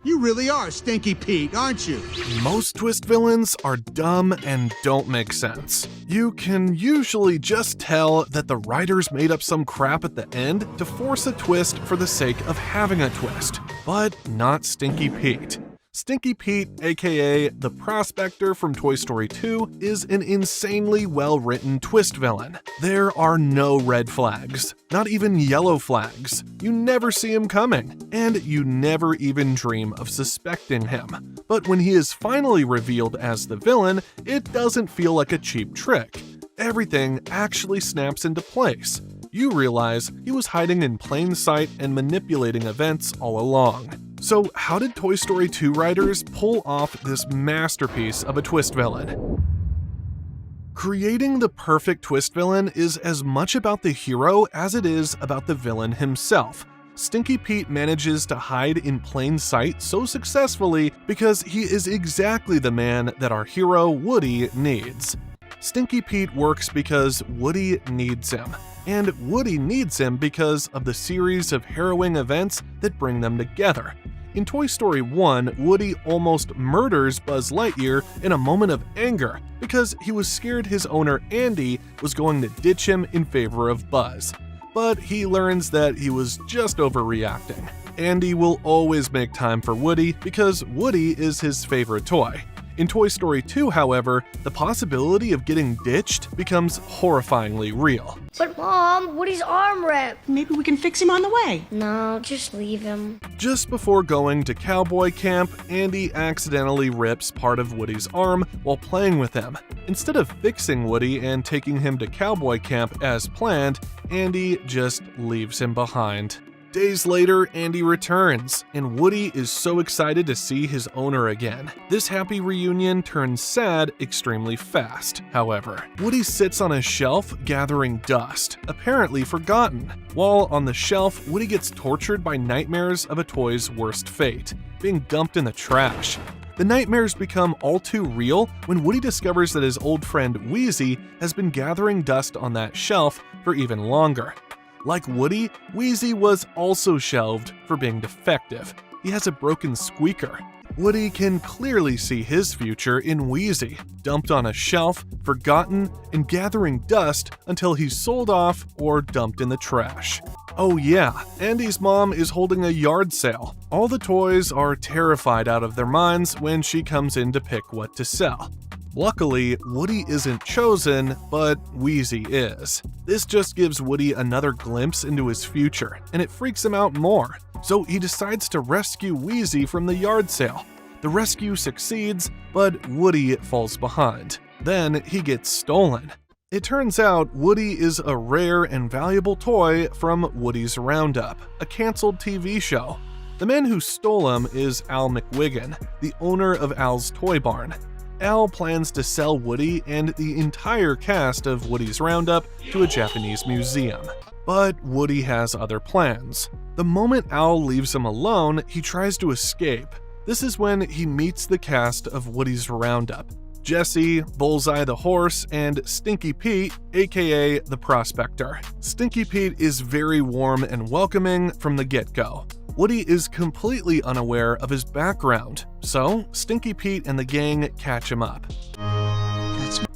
You really are Stinky Pete, aren't you? Most twist villains are dumb and don't make sense. You can usually just tell that the writers made up some crap at the end to force a twist for the sake of having a twist, but not Stinky Pete. Stinky Pete, aka the Prospector from Toy Story 2, is an insanely well-written twist villain. There are no red flags, not even yellow flags. You never see him coming, and you never even dream of suspecting him. But when he is finally revealed as the villain, it doesn't feel like a cheap trick. Everything actually snaps into place. You realize he was hiding in plain sight and manipulating events all along. So how did Toy Story 2 writers pull off this masterpiece of a twist villain? Creating the perfect twist villain is as much about the hero as it is about the villain himself. Stinky Pete manages to hide in plain sight so successfully because he is exactly the man that our hero Woody needs. Stinky Pete works because Woody needs him. And Woody needs him because of the series of harrowing events that bring them together. In Toy Story 1, Woody almost murders Buzz Lightyear in a moment of anger because he was scared his owner Andy was going to ditch him in favor of Buzz. But he learns that he was just overreacting. Andy will always make time for Woody because Woody is his favorite toy. In Toy Story 2, however, the possibility of getting ditched becomes horrifyingly real. But Mom, Woody's arm ripped. Maybe we can fix him on the way. No, just leave him. Just before going to cowboy camp, Andy accidentally rips part of Woody's arm while playing with him. Instead of fixing Woody and taking him to cowboy camp as planned, Andy just leaves him behind. Days later, Andy returns, and Woody is so excited to see his owner again. This happy reunion turns sad extremely fast, however. Woody sits on a shelf gathering dust, apparently forgotten. While on the shelf, Woody gets tortured by nightmares of a toy's worst fate, being dumped in the trash. The nightmares become all too real when Woody discovers that his old friend Wheezy has been gathering dust on that shelf for even longer. Like Woody, Wheezy was also shelved for being defective. He has a broken squeaker. Woody can clearly see his future in Wheezy, dumped on a shelf, forgotten, and gathering dust until he's sold off or dumped in the trash. Oh yeah, Andy's mom is holding a yard sale. All the toys are terrified out of their minds when she comes in to pick what to sell. Luckily, Woody isn't chosen, but Wheezy is. This just gives Woody another glimpse into his future, and it freaks him out more. So he decides to rescue Wheezy from the yard sale. The rescue succeeds, but Woody falls behind. Then he gets stolen. It turns out Woody is a rare and valuable toy from Woody's Roundup, a canceled TV show. The man who stole him is Al McWiggin, the owner of Al's Toy Barn. Al plans to sell Woody and the entire cast of Woody's Roundup to a Japanese museum. But Woody has other plans. The moment Al leaves him alone, he tries to escape. This is when he meets the cast of Woody's Roundup: Jesse, Bullseye the horse, and Stinky Pete, aka the Prospector. Stinky Pete is very warm and welcoming from the get-go. Woody is completely unaware of his background, so Stinky Pete and the gang catch him up.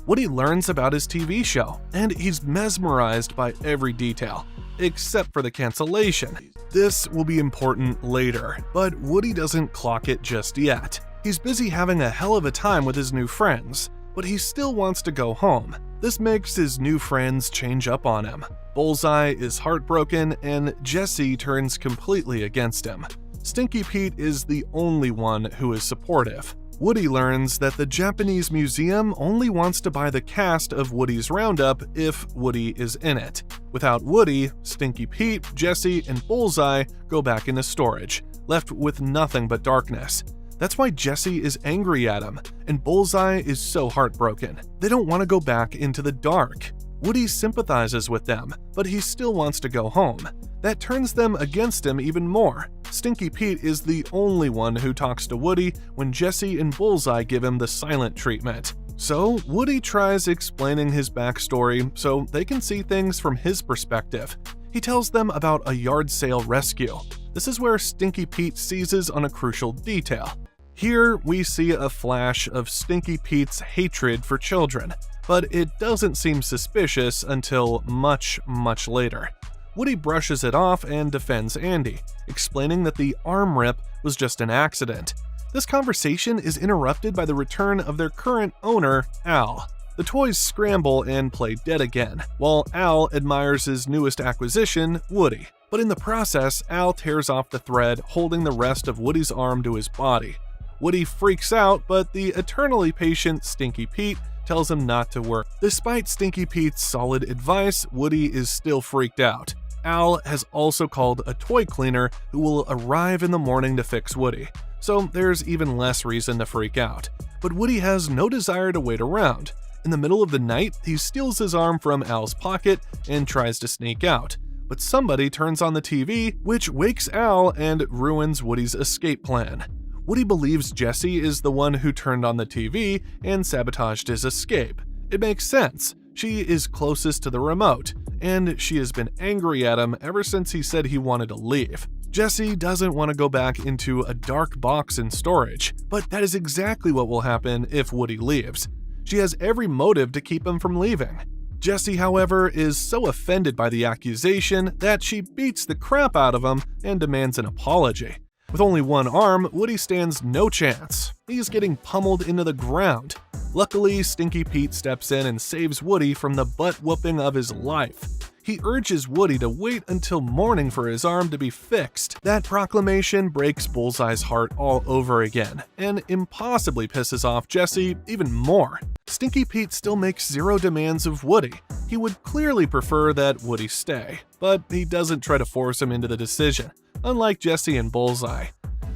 Woody learns about his TV show, and he's mesmerized by every detail, except for the cancellation. This will be important later, but Woody doesn't clock it just yet. He's busy having a hell of a time with his new friends, but he still wants to go home. This makes his new friends change up on him. Bullseye is heartbroken, and Jesse turns completely against him. Stinky Pete is the only one who is supportive. Woody learns that the Japanese museum only wants to buy the cast of Woody's Roundup if Woody is in it. Without Woody, Stinky Pete, Jesse, and Bullseye go back into storage, left with nothing but darkness. That's why Jesse is angry at him, and Bullseye is so heartbroken. They don't want to go back into the dark. Woody sympathizes with them, but he still wants to go home. That turns them against him even more. Stinky Pete is the only one who talks to Woody when Jesse and Bullseye give him the silent treatment. So Woody tries explaining his backstory so they can see things from his perspective. He tells them about a yard sale rescue. This is where Stinky Pete seizes on a crucial detail. Here, we see a flash of Stinky Pete's hatred for children, but it doesn't seem suspicious until much, much later. Woody brushes it off and defends Andy, explaining that the arm rip was just an accident. This conversation is interrupted by the return of their current owner, Al. The toys scramble and play dead again, while Al admires his newest acquisition, Woody. But in the process, Al tears off the thread holding the rest of Woody's arm to his body. Woody freaks out, but the eternally patient Stinky Pete tells him not to worry. Despite Stinky Pete's solid advice, Woody is still freaked out. Al has also called a toy cleaner who will arrive in the morning to fix Woody, so there's even less reason to freak out. But Woody has no desire to wait around. In the middle of the night, he steals his arm from Al's pocket and tries to sneak out. But somebody turns on the TV, which wakes Al and ruins Woody's escape plan. Woody believes Jessie is the one who turned on the TV and sabotaged his escape. It makes sense. She is closest to the remote, and she has been angry at him ever since he said he wanted to leave. Jessie doesn't want to go back into a dark box in storage, but that is exactly what will happen if Woody leaves. She has every motive to keep him from leaving. Jessie, however, is so offended by the accusation that she beats the crap out of him and demands an apology. With only one arm, Woody stands no chance. He's getting pummeled into the ground. Luckily, Stinky Pete steps in and saves Woody from the butt-whooping of his life. He urges Woody to wait until morning for his arm to be fixed. That proclamation breaks Bullseye's heart all over again, and impossibly pisses off Jessie even more. Stinky Pete still makes zero demands of Woody. He would clearly prefer that Woody stay, but he doesn't try to force him into the decision, unlike Jessie and Bullseye.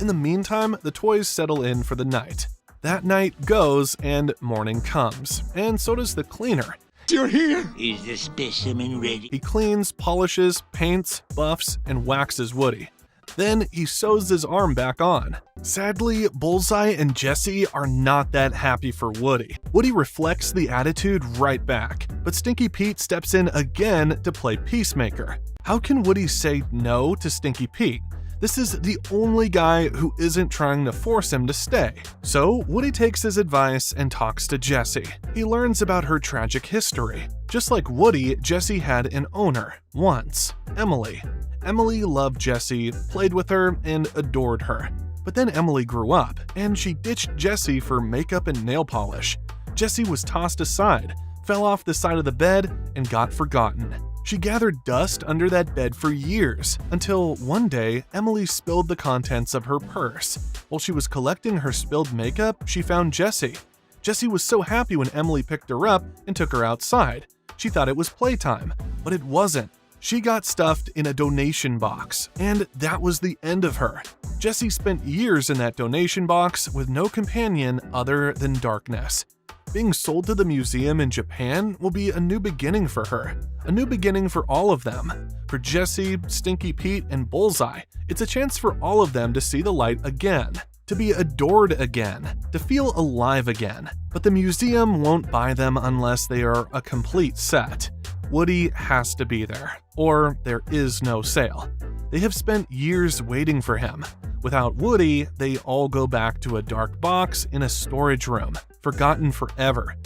In the meantime, the toys settle in for the night. That night goes and morning comes, and so does the cleaner. You're here! Is the specimen ready? He cleans, polishes, paints, buffs, and waxes Woody. Then he sews his arm back on. Sadly, Bullseye and Jessie are not that happy for Woody. Woody reflects the attitude right back, but Stinky Pete steps in again to play peacemaker. How can Woody say no to Stinky Pete? This is the only guy who isn't trying to force him to stay. So Woody takes his advice and talks to Jessie. He learns about her tragic history. Just like Woody, Jessie had an owner, once, Emily. Emily loved Jessie, played with her, and adored her. But then Emily grew up, and she ditched Jessie for makeup and nail polish. Jessie was tossed aside, fell off the side of the bed, and got forgotten. She gathered dust under that bed for years, until one day, Emily spilled the contents of her purse. While she was collecting her spilled makeup, she found Jessie. Jessie was so happy when Emily picked her up and took her outside. She thought it was playtime, but it wasn't. She got stuffed in a donation box, and that was the end of her. Jessie spent years in that donation box with no companion other than darkness. Being sold to the museum in Japan will be a new beginning for her. A new beginning for all of them. For Jessie, Stinky Pete, and Bullseye, it's a chance for all of them to see the light again, to be adored again, to feel alive again. But the museum won't buy them unless they are a complete set. Woody has to be there, or there is no sale. They have spent years waiting for him. Without Woody, they all go back to a dark box in a storage room, forgotten forever.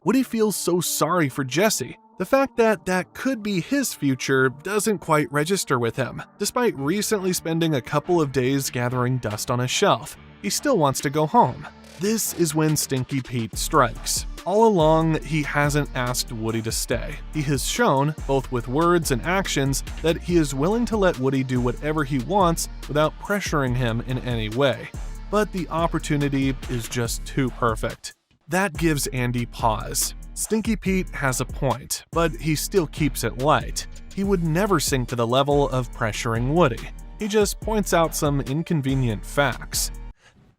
Woody feels so sorry for Jessie. The fact that that could be his future doesn't quite register with him. Despite recently spending a couple of days gathering dust on a shelf, he still wants to go home. This is when Stinky Pete strikes. All along, he hasn't asked Woody to stay. He has shown, both with words and actions, that he is willing to let Woody do whatever he wants without pressuring him in any way. But the opportunity is just too perfect. That gives Andy pause. Stinky Pete has a point, but he still keeps it light. He would never sink to the level of pressuring Woody. He just points out some inconvenient facts.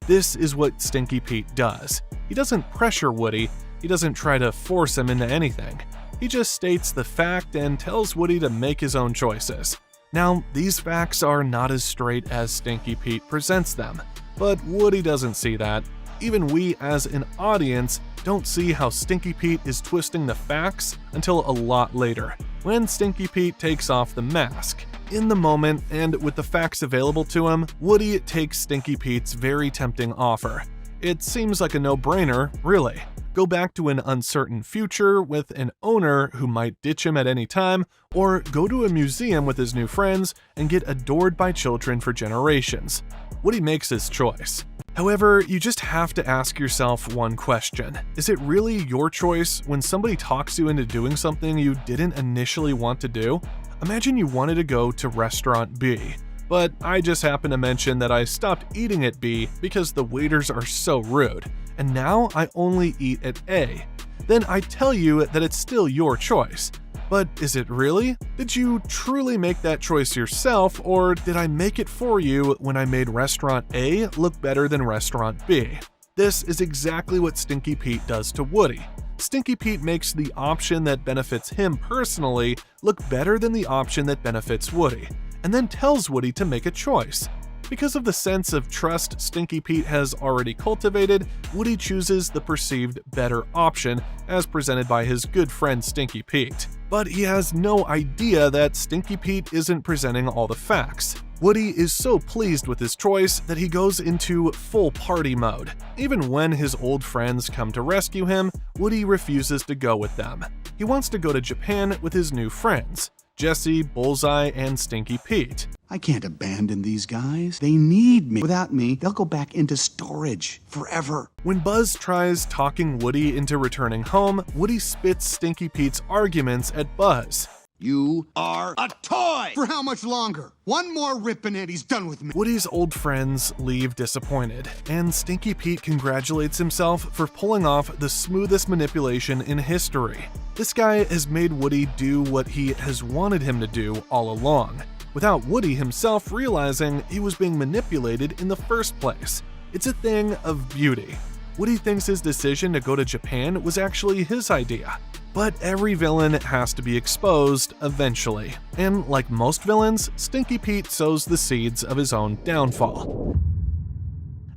This is what Stinky Pete does. He doesn't pressure Woody, he doesn't try to force him into anything. He just states the fact and tells Woody to make his own choices. Now, these facts are not as straight as Stinky Pete presents them, but Woody doesn't see that. Even we as an audience don't see how Stinky Pete is twisting the facts until a lot later, when Stinky Pete takes off the mask. In the moment, and with the facts available to him, Woody takes Stinky Pete's very tempting offer. It seems like a no-brainer, really. Go back to an uncertain future with an owner who might ditch him at any time, or go to a museum with his new friends and get adored by children for generations. Woody makes his choice. However, you just have to ask yourself one question. Is it really your choice when somebody talks you into doing something you didn't initially want to do? Imagine you wanted to go to restaurant B, but I just happened to mention that I stopped eating at B because the waiters are so rude, and now I only eat at A. Then I tell you that it's still your choice. But is it really? Did you truly make that choice yourself, or did I make it for you when I made restaurant A look better than restaurant B? This is exactly what Stinky Pete does to Woody. Stinky Pete makes the option that benefits him personally look better than the option that benefits Woody, and then tells Woody to make a choice. Because of the sense of trust Stinky Pete has already cultivated, Woody chooses the perceived better option as presented by his good friend Stinky Pete. But he has no idea that Stinky Pete isn't presenting all the facts. Woody is so pleased with his choice that he goes into full party mode. Even when his old friends come to rescue him, Woody refuses to go with them. He wants to go to Japan with his new friends, Jesse, Bullseye, and Stinky Pete. I can't abandon these guys. They need me. Without me, they'll go back into storage forever. When Buzz tries talking Woody into returning home, Woody spits Stinky Pete's arguments at Buzz. You are a toy! For how much longer? One more rip and Eddie's done with me. Woody's old friends leave disappointed, and Stinky Pete congratulates himself for pulling off the smoothest manipulation in history. This guy has made Woody do what he has wanted him to do all along, without Woody himself realizing he was being manipulated in the first place. It's a thing of beauty. Woody thinks his decision to go to Japan was actually his idea. But every villain has to be exposed eventually. And like most villains, Stinky Pete sows the seeds of his own downfall.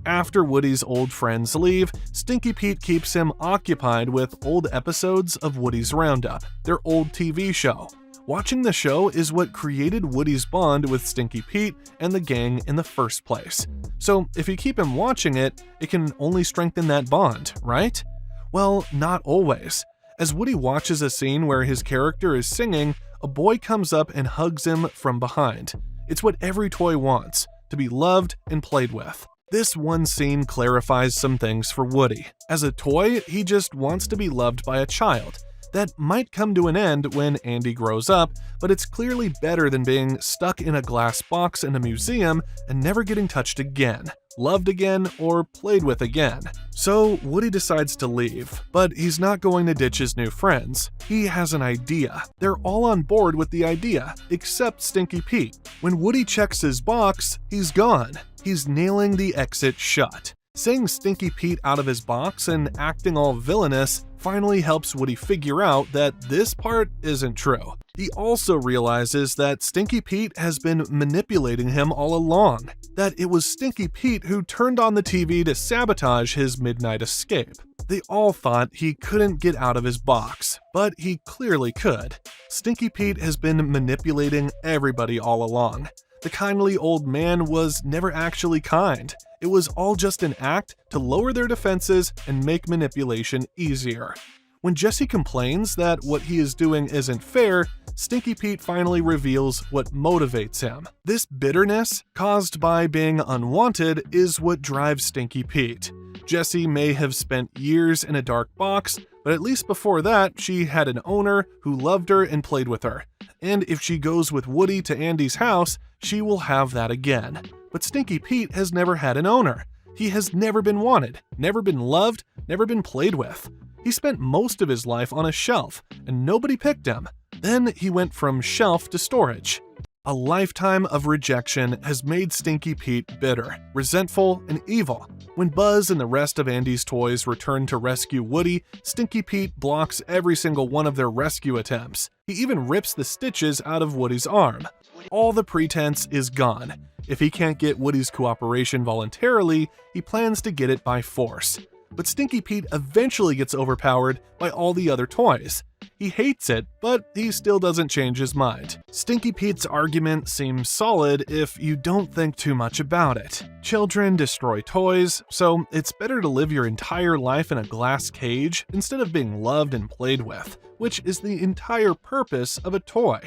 After Woody's old friends leave, Stinky Pete keeps him occupied with old episodes of Woody's Roundup, their old TV show. Watching the show is what created Woody's bond with Stinky Pete and the gang in the first place. So if you keep him watching it, it can only strengthen that bond, right? Well, not always. As Woody watches a scene where his character is singing, a boy comes up and hugs him from behind. It's what every toy wants, to be loved and played with. This one scene clarifies some things for Woody. As a toy, he just wants to be loved by a child. That might come to an end when Andy grows up, but it's clearly better than being stuck in a glass box in a museum and never getting touched again, loved again, or played with again. So Woody decides to leave, but he's not going to ditch his new friends. He has an idea. They're all on board with the idea, except Stinky Pete. When Woody checks his box, he's gone. He's nailing the exit shut. Saying Stinky Pete out of his box and acting all villainous finally helps Woody figure out that this part isn't true. He also realizes that Stinky Pete has been manipulating him all along, that it was Stinky Pete who turned on the TV to sabotage his midnight escape. They all thought he couldn't get out of his box, but he clearly could. Stinky Pete has been manipulating everybody all along. The kindly old man was never actually kind. It was all just an act to lower their defenses and make manipulation easier. When Jesse complains that what he is doing isn't fair, Stinky Pete finally reveals what motivates him. This bitterness, caused by being unwanted, is what drives Stinky Pete. Jessie may have spent years in a dark box, but at least before that, she had an owner who loved her and played with her. And if she goes with Woody to Andy's house, she will have that again. But Stinky Pete has never had an owner. He has never been wanted, never been loved, never been played with. He spent most of his life on a shelf, and nobody picked him. Then he went from shelf to storage. A lifetime of rejection has made Stinky Pete bitter, resentful, and evil. When Buzz and the rest of Andy's toys return to rescue Woody, Stinky Pete blocks every single one of their rescue attempts. He even rips the stitches out of Woody's arm. All the pretense is gone. If he can't get Woody's cooperation voluntarily, he plans to get it by force. but Stinky Pete eventually gets overpowered by all the other toys. He hates it, but he still doesn't change his mind. Stinky Pete's argument seems solid if you don't think too much about it. Children destroy toys, so it's better to live your entire life in a glass cage instead of being loved and played with, which is the entire purpose of a toy.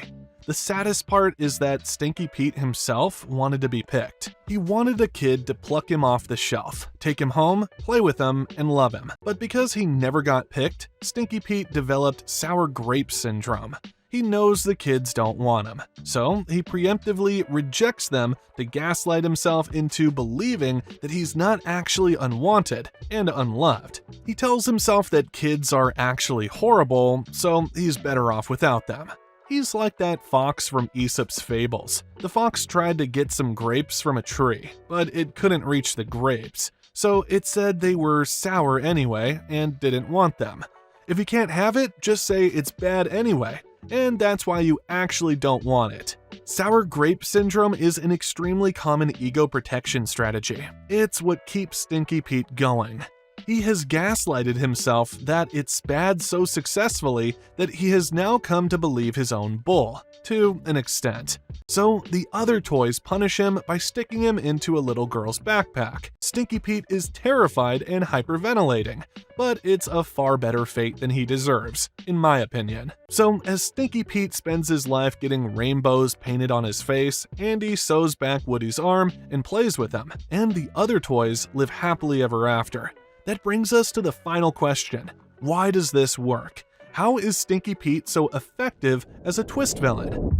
The saddest part is that Stinky Pete himself wanted to be picked. He wanted a kid to pluck him off the shelf, take him home, play with him, and love him. But because he never got picked, Stinky Pete developed sour grape syndrome. He knows the kids don't want him, so he preemptively rejects them to gaslight himself into believing that he's not actually unwanted and unloved. He tells himself that kids are actually horrible, so he's better off without them. He's like that fox from Aesop's fables. The fox tried to get some grapes from a tree, but it couldn't reach the grapes, so it said they were sour anyway and didn't want them. If you can't have it, just say it's bad anyway, and that's why you actually don't want it. Sour grape syndrome is an extremely common ego protection strategy. It's what keeps Stinky Pete going. He has gaslighted himself that it's bad so successfully that he has now come to believe his own bull, to an extent. So the other toys punish him by sticking him into a little girl's backpack. Stinky Pete is terrified and hyperventilating, but it's a far better fate than he deserves, in my opinion. So as Stinky Pete spends his life getting rainbows painted on his face, Andy sews back Woody's arm and plays with him, and the other toys live happily ever after. That brings us to the final question. Why does this work? How is Stinky Pete so effective as a twist villain?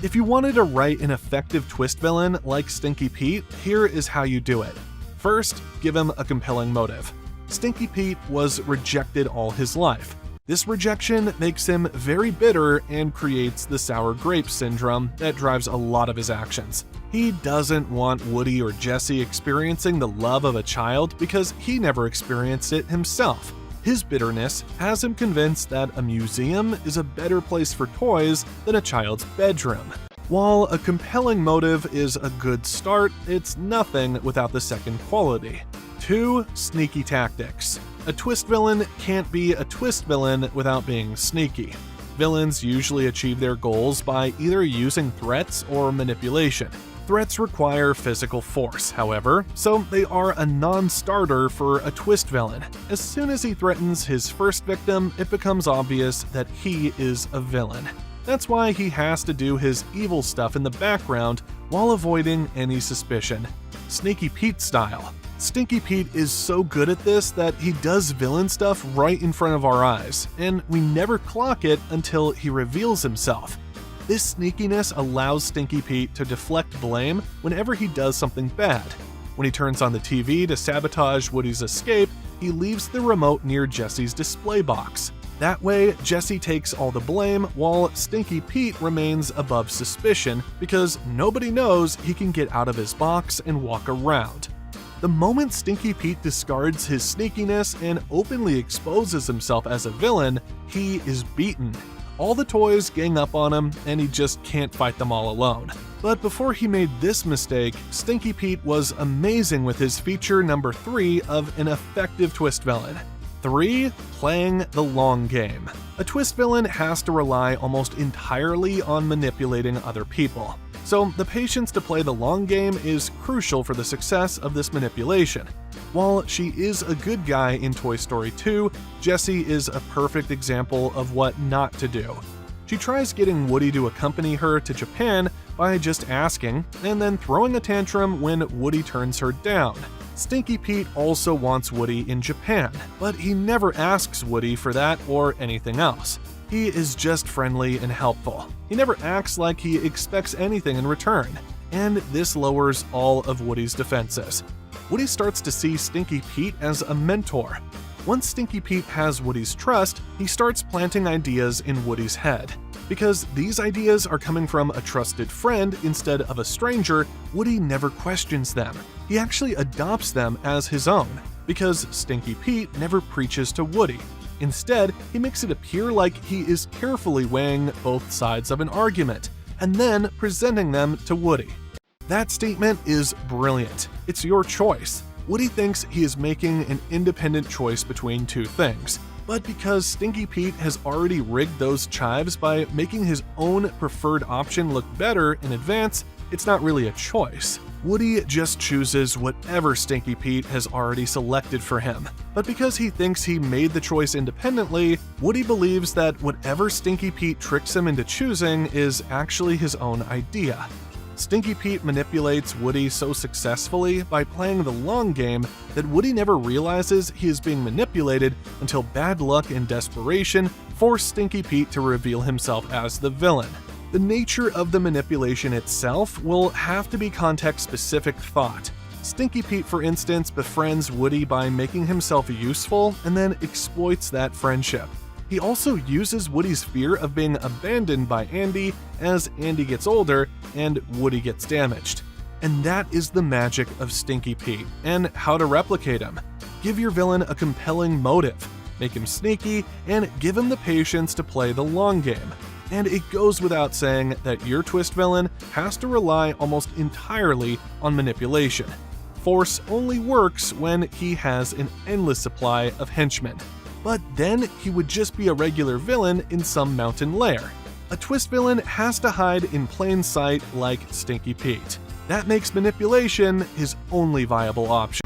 If you wanted to write an effective twist villain like Stinky Pete, here is how you do it. First, give him a compelling motive. Stinky Pete was rejected all his life. This rejection makes him very bitter and creates the sour grape syndrome that drives a lot of his actions. He doesn't want Woody or Jessie experiencing the love of a child because he never experienced it himself. His bitterness has him convinced that a museum is a better place for toys than a child's bedroom. While a compelling motive is a good start, it's nothing without the second quality. 2. Sneaky tactics. A twist villain can't be a twist villain without being sneaky. Villains usually achieve their goals by either using threats or manipulation. Threats require physical force, however, so they are a non-starter for a twist villain. As soon as he threatens his first victim, it becomes obvious that he is a villain. That's why he has to do his evil stuff in the background while avoiding any suspicion. Sneaky Pete style. Stinky Pete is so good at this that he does villain stuff right in front of our eyes, and we never clock it until he reveals himself. This sneakiness allows Stinky Pete to deflect blame whenever he does something bad. When he turns on the TV to sabotage Woody's escape, he leaves the remote near Jessie's display box. That way, Jessie takes all the blame while Stinky Pete remains above suspicion because nobody knows he can get out of his box and walk around. The moment Stinky Pete discards his sneakiness and openly exposes himself as a villain, he is beaten. All the toys gang up on him, and he just can't fight them all alone. But before he made this mistake, Stinky Pete was amazing with his feature number 3 of an effective twist villain. 3. Playing the long game. A twist villain has to rely almost entirely on manipulating other people. So the patience to play the long game is crucial for the success of this manipulation. While she is a good guy in Toy Story 2, Jessie is a perfect example of what not to do. She tries getting Woody to accompany her to Japan by just asking, and then throwing a tantrum when Woody turns her down. Stinky Pete also wants Woody in Japan, but he never asks Woody for that or anything else. He is just friendly and helpful. He never acts like he expects anything in return, and this lowers all of Woody's defenses. Woody starts to see Stinky Pete as a mentor. Once Stinky Pete has Woody's trust, he starts planting ideas in Woody's head. Because these ideas are coming from a trusted friend instead of a stranger, Woody never questions them. He actually adopts them as his own, because Stinky Pete never preaches to Woody. Instead, he makes it appear like he is carefully weighing both sides of an argument, and then presenting them to Woody. That statement is brilliant. It's your choice. Woody thinks he is making an independent choice between two things. But because Stinky Pete has already rigged those chives by making his own preferred option look better in advance, it's not really a choice. Woody just chooses whatever Stinky Pete has already selected for him. But because he thinks he made the choice independently, Woody believes that whatever Stinky Pete tricks him into choosing is actually his own idea. Stinky Pete manipulates Woody so successfully by playing the long game that Woody never realizes he is being manipulated until bad luck and desperation force Stinky Pete to reveal himself as the villain. The nature of the manipulation itself will have to be context-specific thought. Stinky Pete, for instance, befriends Woody by making himself useful and then exploits that friendship. He also uses Woody's fear of being abandoned by Andy as Andy gets older and Woody gets damaged. And that is the magic of Stinky Pete and how to replicate him. Give your villain a compelling motive, make him sneaky, and give him the patience to play the long game. And it goes without saying that your twist villain has to rely almost entirely on manipulation. Force only works when he has an endless supply of henchmen. But then he would just be a regular villain in some mountain lair. A twist villain has to hide in plain sight like Stinky Pete. That makes manipulation his only viable option.